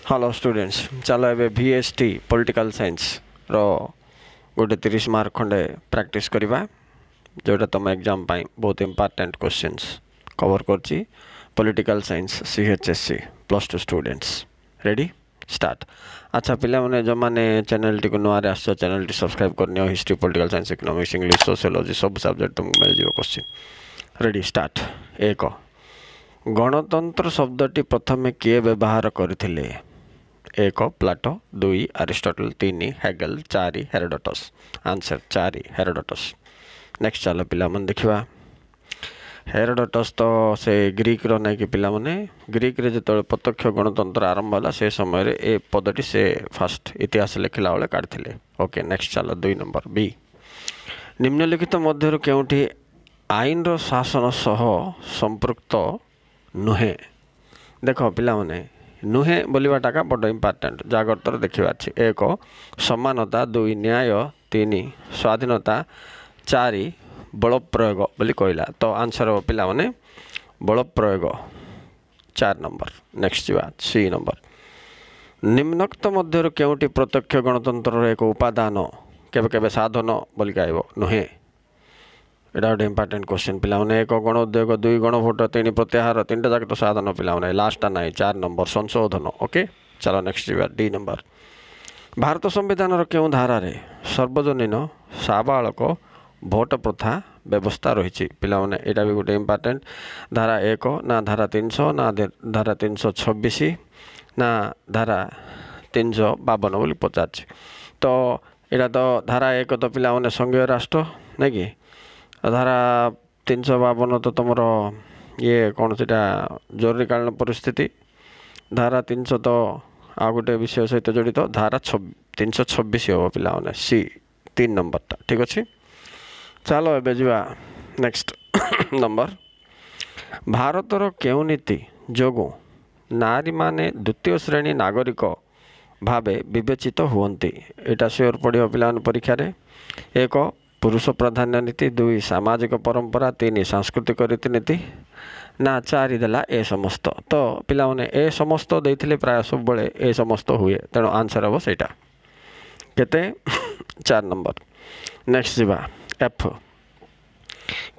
Hello students चलो ए VST political science रो गोटे 30 mark खंडे प्रैक्टिस करवा जोटा तुम एग्जाम पाई बहुत इंपोर्टेंट क्वेश्चंस कवर करची political science CHSC +2 students ready start. अच्छा पिला माने जो माने चैनल टी को नुआ रे आसो चैनल टी सब्सक्राइब करनियो history political science economics English sociology सब सब्जेक्ट तुमको मिल जिवो क्वेश्चन रेडी स्टार्ट। एक गणतंत्र शब्दटी प्रथमे किए व्यवहार करथिले? एक प्लाटो, दुई अरिस्टोटल, तीन हेगेल, चार हेरोडोटस। आंसर चार हेरोडोटस। नेक्स्ट चलो पिला मन देखिबा। हेरोडोटस तो से ग्रीक रो नै कि पिला माने ग्रीक रे जतले प्रत्यक्ष गणतंत्र आरंभ होला से समय रे ए पदटी से फर्स्ट इतिहास लिखला बेले काढथिले। ओके नेक्स्ट चलो 2 नंबर बी। निम्नलिखित मध्यरु केउठी आईन रो शासन सह संपृक्त नुहे? देखो पिला माने नुहे बोलवाटा का बड़ इम्पोर्टेंट जागतर देखा। एक समानता, दुई न्याय, तीन स्वाधीनता, चार बल प्रयोग बोली कहला तो आंसर हो पिला माने बल प्रयोग 4 नंबर। नेक्स्ट जीवा सी नंबर। निम्नोक्त मध्य केउटी प्रत्यक्ष गणतंत्र एक उपादान केबे केबे साधन बोली कहब नुहे? एटा गोटे इंपोर्टेंट क्वेश्चन पिला माने एक गण उद्योग, दुई गण भोट, तीन प्रत्याहार, तीन जाक तो साधन पिला माने लास्ट ना 4 नंबर संशोधन। ओके चलो नेक्स्ट जीवा डी नंबर। भारत संविधान क्यों धारा रे सार्वजनीन साबालक भोट प्रथा व्यवस्था रही पिला माने एटा भी गोटे इंपोर्टेंट। धारा 1 ना धारा 300 ना धारा 326 ना धारा 352 बोली पचार। तो एटा तो धारा 1 तो पिला माने संघीय राष्ट्र नहीं कि धारा 352 तो तुम ये कौन से जरूरीकालीन परिस्थिति। धारा 300 तो आ गोटे विषय सहित जड़ित तो धारा 326 हम पिला सी 3 नंबर टा ठीक अच्छे। चलो ए जा नेक्स्ट नंबर। भारतर केउ नीति जोगु नारी माने द्वितीय श्रेणी नागरिक भावे विवेचित हुवंती? एटा श्योर पड़ो पिला परीक्षा रे। एक पुरुष प्राधान्य नीति, दुई सामाजिक परंपरा, तीन सांस्कृतिक रीतिनीति ना 4 देला ए समस्त। तो पिला माने ए समस्त देथिले प्राय सब बळे ए समस्त हुए तेणु आंसर हम सेटा केते 4 नंबर। नेक्स्ट जीवा एफ।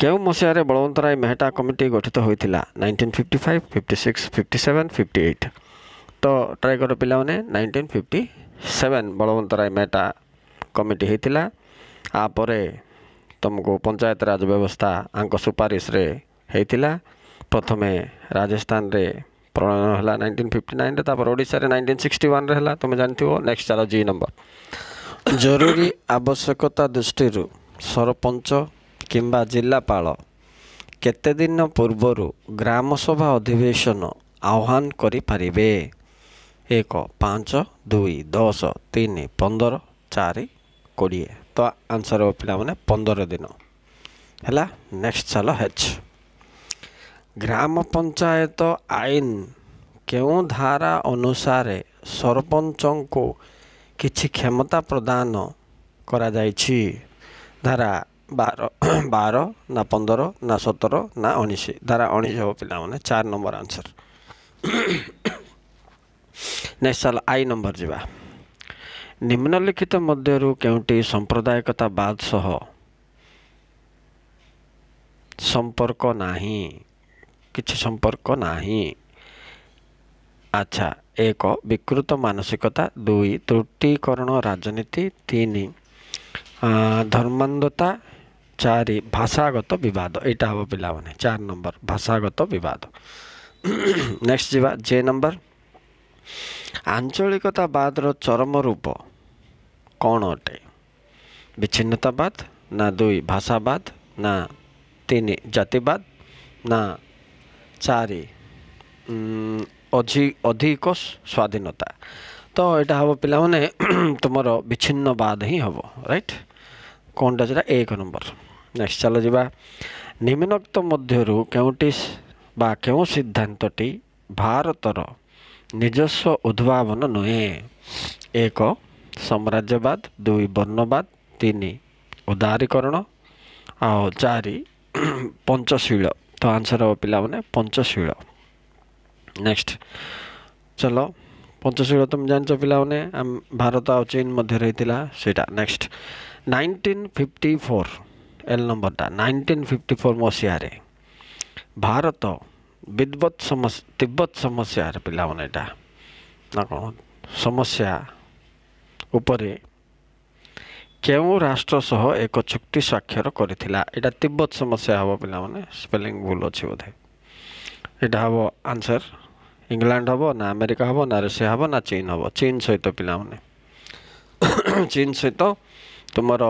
केउ मसिया रे बलवंतराय मेहटा कमिटी गठित होइथिला? 1955, 56, 57, 58। तो ट्राई करो पिला माने 1957 बलवंतराय मेहटा कमिटी होइथिला। आपरे तुमको पंचायत राज व्यवस्था आंक सुपारिश रे हेतिला। प्रथमे राजस्थान रे प्रणयन हला 1959 रे, तापर ओडिसा रे 1961 रे हला तुम जानथियो। नेक्स्ट चलो जी नंबर। जरूरी आवश्यकता दृष्टि सरपंच किंबा जिलापाल केते दिन पूर्वरु ग्राम सभा अधिवेशन आह्वान करि परिबे? 1 5, 2 10, 3 15, 4 20। तो आंसर हो पिला माने 15 दिन है। नेक्स्ट चलो हेच। ग्राम पंचायत आईन केउ धारा अनुसार सरपंच को किछि क्षमता प्रदान करा जाइछि? धारा 12 ना 15 ना 17 ना 19? धारा 19 हो पिला माने 4 नंबर आंसर। नेक्स्ट चलो आई नंबर जीवा। निम्नलिखित मध्यरु केउटी सांप्रदायिकतावाद सह संपर्क नाही? किछि संपर्क नाही। अच्छा 1 विकृत मानसिकता, 2 त्रुटिकरण राजनीति, 3 धर्मांधता, 4 भाषागत विवाद। एटा हम पिला माने 4 नंबर भाषागत विवाद। नेक्स्ट जीवा जे नंबर। आंचलिकतावाद रो चरम रूप कौन अटे? विच्छिन्नतावाद ना 2 भाषावाद ना 3 जातिवाद ना 4 अधिक स्वाधीनता? तो यहाँ हम पिला माने तुमर विच्छिन्नवाद ही हम राइट कौनटा से 1 नंबर। नेक्स्ट चलो जीवा। निम्नोक्त मध्यरु केउटी बा केउ सिद्धांतटी भारतर निजस्व उद्भावन नुहे? 1 साम्राज्यवाद, 2 वर्णवाद, 3 उदारीकरण और 4 पंचशील। तो आंसर हो पिला माने पंचशील। नेक्स्ट चलो पंचशील तुम जान पिलाने भारत आ चीन मध्य रही सीटा नेक्स्ट 1954 एल नंबरटा 1954 मसीह भारत तिब्बत समस्या पिलाने ना कौन समस्या उपरे केउ राष्ट्र सह एक चुक्ति स्वाक्षर करथिला एटा तिब्बत समस्या हबो पिला माने स्पेलिंग भूल अछि बोधे एटा हबो आंसर इंग्लैंड हबो ना अमेरिका हबो ना रशिया हबो ना चीन हबो चीन सहित पिला माने चीन सहित तुमर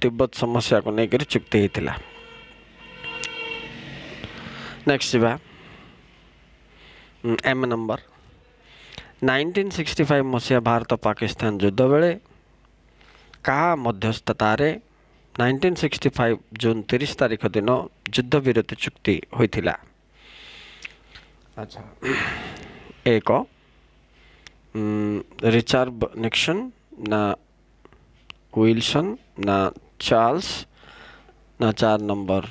तिब्बत समस्या को लेकर चुक्ति हेतिला नेक्स्ट जीवा एम नंबर 1965 मसीहा भारत पाकिस्तान युद्ध बेले का मध्यस्थतारे 1965 जून 30 तारीख दिन युद्ध विरति चुक्ति होइथिला अच्छा एक रिचर्ड निक्सन ना विल्सन ना चार्ल्स ना 4 नंबर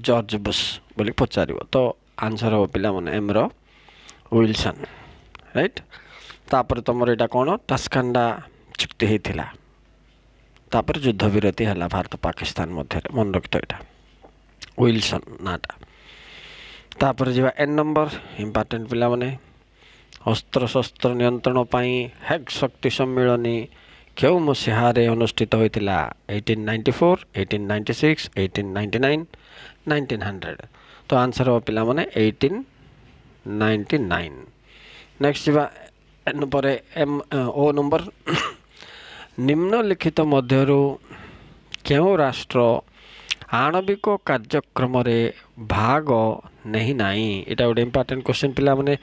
जॉर्ज बुश बोली पचारिबो तो आंसर हो पिला माने एम रो विल्सन राइट तापर तुमर एटा कोन टास्कांडा चुक्ति हेतिला तापर युद्ध विरति हला भारत पाकिस्तान मध्य मन रखतो एटा विल्सन नाटा तापर जीवा एन नंबर इंपोर्टेंट पिला माने अस्त्र शस्त्र नियंत्रण पाई हेग शक्ति सम्मेलनी केउ मसीहारे अनुष्ठित होइतिला 1894 1896 1899 1900 तो आंसर हो पिला माने 1899 नेक्स्ट जीवा एन पर एम ओ नंबर निम्नलिखित मध्यरु केउ राष्ट्र आणविक कार्यक्रम रे भाग नहीं नाई एटा गोटे इंपोर्टेंट क्वेश्चन पिला माने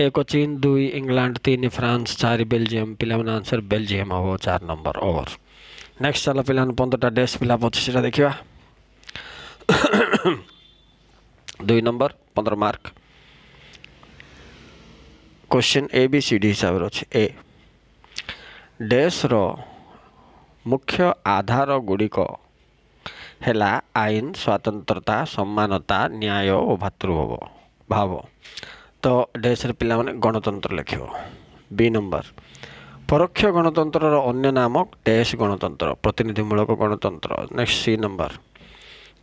एक चीन 2 इंग्लैंड 3 फ्रांस 4 बेल्जियम पिला माने आंसर बेल्जियम हो 4 नंबर ओवर नेक्स्ट चलो पिला 15टा डैश पिला 25टा देखिबा 2 number 15 mark question A B C D हिसाब रो ए डैश रो मुख्य आधार गुड़िक हेला आईन स्वतंत्रता समानता न्याय और भातृभाव भाव तो डैश रे पिला माने गणतंत्र लिखिबो बी नंबर परोक्ष गणतंत्र रो अन्य नाम डैश गणतंत्र प्रतिनिधिमूलक गणतंत्र नेक्स्ट सी नंबर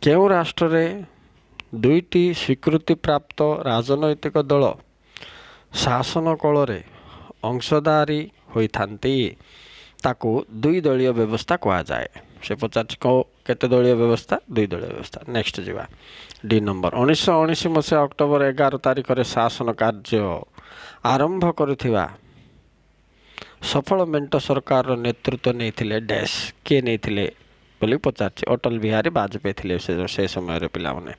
केउ राष्ट्र रे दुईटी स्वीकृति प्राप्त राजनैतिक दल शासन काल रे अंशधारी होइथांती ताकू दुई दलीय व्यवस्था कहा जाए से पचार केते दलीय व्यवस्था 2 दलीय व्यवस्था नेक्स्ट जीवा डी नंबर 1919 मसीहा अक्टोबर 11 तारीख रे शासन कार्य आरंभ करुथिबा सफल मेंट सरकार रो नेतृत्व नेथिले डैश के नेथिले बोली पचार अटल बिहारी वाजपेयी थिले से समय रे पिला माने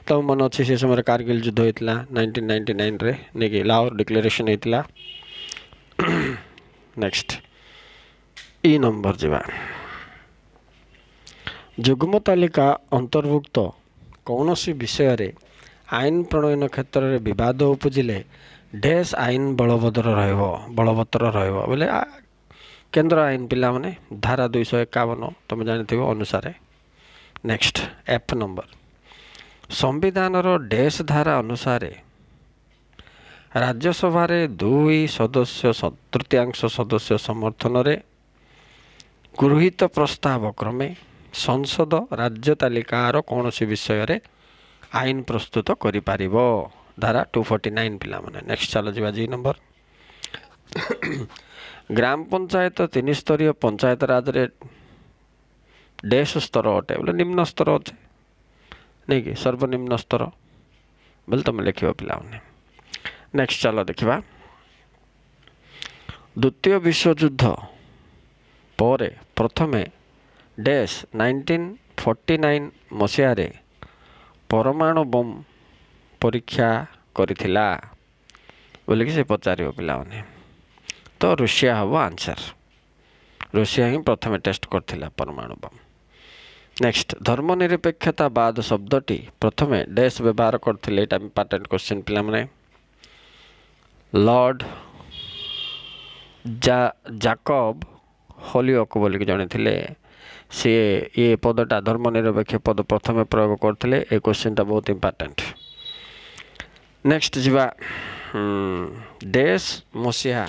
तो मन अछि से समय कारगिल युद्ध होइतला 1999 रे नेकी लाहौर डिक्लेरेशन होइतला नेक्स्ट ई नंबर जीवा युग्म तालिका अंतर्भुक्त कौनसी विषय रे आईन प्रणयन क्षेत्र रे विवाद उपजिले डैश आईन बलवत्तर रहइबो बोले केंद्र आईन पिला माने धारा 251 तुम जानिथिबो अनुसार नेक्स्ट एफ नंबर संविधान रो डैश धारा अनुसार राज्यसभा रे 2 सदस्य तृतीयांश सदस्य समर्थन रे गृहीत प्रस्ताव क्रमे संसद राज्य तालिकार कौन सी विषय रे आईन प्रस्तुत करि पारिबो धारा 249 पिला माने नेक्स्ट चलो जीवा जी नंबर ग्राम पंचायत 3 स्तरीय पंचायत राज रे डैश स्तर अटे बोले निम्न स्तर अटे नहीं कि सर्वनिम्न स्तर बोले तुम लिखिबो पिला माने नेक्स्ट चलो देखिबा द्वितीय विश्व युद्ध पर प्रथमे डैश 1949 मसीह रे परमाणु बम परीक्षा करिथिला बोले कि से पचारिबो पिला माने तो रूसिया हबो आंसर रूसिया ही प्रथमे टेस्ट करथिला परमाणु बम नेक्स्ट धर्मनिरपेक्षतावाद शब्दटी प्रथमे डैश व्यवहार करथिले एटा इंपोर्टेंट क्वेश्चन पिला माने लॉर्ड जाकब होलियोक बोल के जणे थिले सी ये पदटा धर्मनिरपेक्ष पद प्रथमे प्रयोग करथिले ए क्वेश्चनटा बहुत इंपोर्टेंट नेक्स्ट जीवा ଡେସ୍ ମସିହା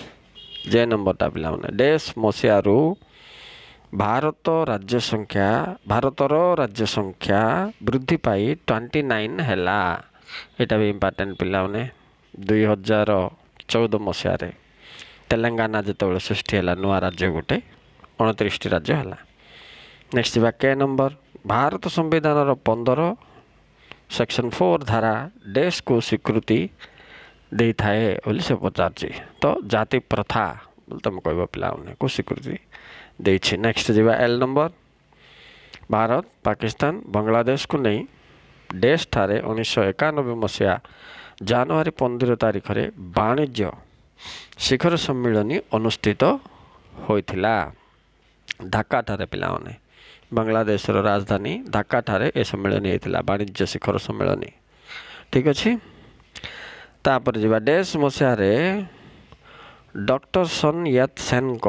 ଯେ ନମ୍ବରଟା ପିଲାମାନେ ଡେସ୍ ମସିହାରୁ ଭାରତର ରାଜ୍ୟ ସଂଖ୍ୟା ବୃଦ୍ଧି ପାଇ 29 ହେଲା। ଏଇଟା ବି ଇମ୍ପୋର୍ଟାଣ୍ଟ ପିଲାମାନେ 2014 ମସିହାରେ ତେଲେଙ୍ଗାନା ଯେତେବେଳେ ସୃଷ୍ଟି ହେଲା ନୂଆ ରାଜ୍ୟ ଗୋଟେ 29ଟି ରାଜ୍ୟ ହେଲା। ନେକ୍ସଟ ଯିବା କେ ନମ୍ବର ଭାରତ ସମ୍ବିଧାନର 15 ସେକ୍ସନ୍ 4 ଧାରା ଡେସ୍କୁ ସ୍ୱୀକୃତି ଦେଇଥାଏ ବୋଲି ସେ ପଚାରୁଛି। ତ ଜାତି ପ୍ରଥା ବୋଲି ତୁମେ କହିବ ପିଲାମାନେ କୁ ସ୍ୱୀକୃତି ଦେଇଛି। ନେକ୍ସଟ ଯିବା ଏଲ୍ ନମ୍ବର ଭାରତ ପାକିସ୍ତାନ ବାଂଲାଦେଶକୁ ନେଇ ଡେସ୍ ଠାରେ 1991 ମସିହା ଜାନୁଆରୀ 15 ତାରିଖରେ ବାଣିଜ୍ୟ ଶିଖର ସମ୍ମିଳନୀ ଅନୁଷ୍ଠିତ ହୋଇଥିଲା ଢାକା ଠାରେ ପିଲାମାନେ। ବାଂଲାଦେଶର ରାଜଧାନୀ ଢାକା ଠାରେ ଏ ସମ୍ମିଳନୀ ହେଇଥିଲା ବାଣିଜ୍ୟ ଶିଖର ସମ୍ମିଳନୀ। ଠିକ୍ ଅଛି। ତାପରେ ଯିବା ଡେସ୍ ମସିହାରେ ଡକ୍ଟର ସନ୍ ୟାତ୍ ସେନ୍ଙ୍କ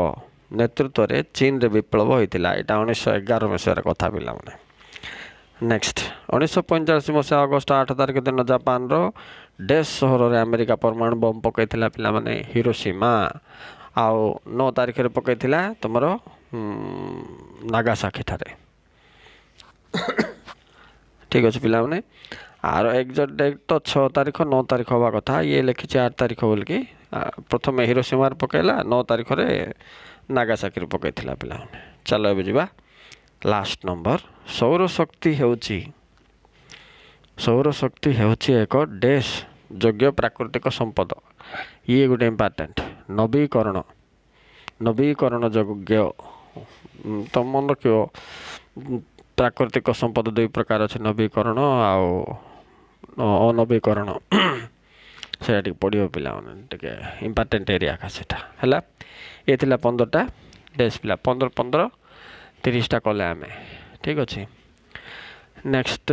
ନେତୃତ୍ୱରେ ଚୀନରେ ବିପ୍ଳବ ହୋଇଥିଲା। ଏଇଟା 1911 ମସିହାର କଥା ପିଲାମାନେ। ନେକ୍ସଟ 1945 ମସିହା ଅଗଷ୍ଟ 8 ତାରିଖ ଦିନ ଜାପାନର ଡେସ୍ ସହରରେ ଆମେରିକା ପରମାଣୁ ବମ୍ ପକାଇଥିଲା ପିଲାମାନେ ହିରୋସୀମା। ଆଉ 9 ତାରିଖରେ ପକାଇଥିଲା ତୁମର ନାଗାସାକି ଠାରେ। ଠିକ୍ ଅଛି ପିଲାମାନେ। ଆର ଏକ୍ଜାକ୍ଟ ଡେଟ୍ ତ 6 ତାରିଖ 9 ତାରିଖ ହେବା କଥା ଇଏ ଲେଖିଛି 8 ତାରିଖ ବୋଲିକି। ପ୍ରଥମେ ହିରୋସୀମାରେ ପକାଇଲା 9 ତାରିଖରେ ନାଗାସାକିରେ ପକାଇଥିଲା ପିଲାମାନେ। ଚାଲ ଏବେ ଯିବା ଲାଷ୍ଟ ନମ୍ବର ସୌରଶକ୍ତି ହେଉଛି ଏକ ଡେସ୍ ଯୋଗ୍ୟ ପ୍ରାକୃତିକ ସମ୍ପଦ। ଇଏ ଗୋଟେ ଇମ୍ପୋର୍ଟାଣ୍ଟ ନବୀକରଣ ଯୋଗ୍ୟ ତମ ମନେ ରଖିବ। ପ୍ରାକୃତିକ ସମ୍ପଦ ଦୁଇ ପ୍ରକାର ଅଛି ନବୀକରଣ ଆଉ ଅନବୀକରଣ। ସେଇଟା ଟିକେ ପଢ଼ିବ ପିଲାମାନେ ଟିକେ ଇମ୍ପୋର୍ଟାଣ୍ଟ ଏରିଆ ଏକା ସେଇଟା ହେଲା। ଏ ଥିଲା 15ଟା ଡେସ୍ ପିଲା 15 30ଟା କଲେ ଆମେ। ଠିକ୍ ଅଛି। ନେକ୍ସଟ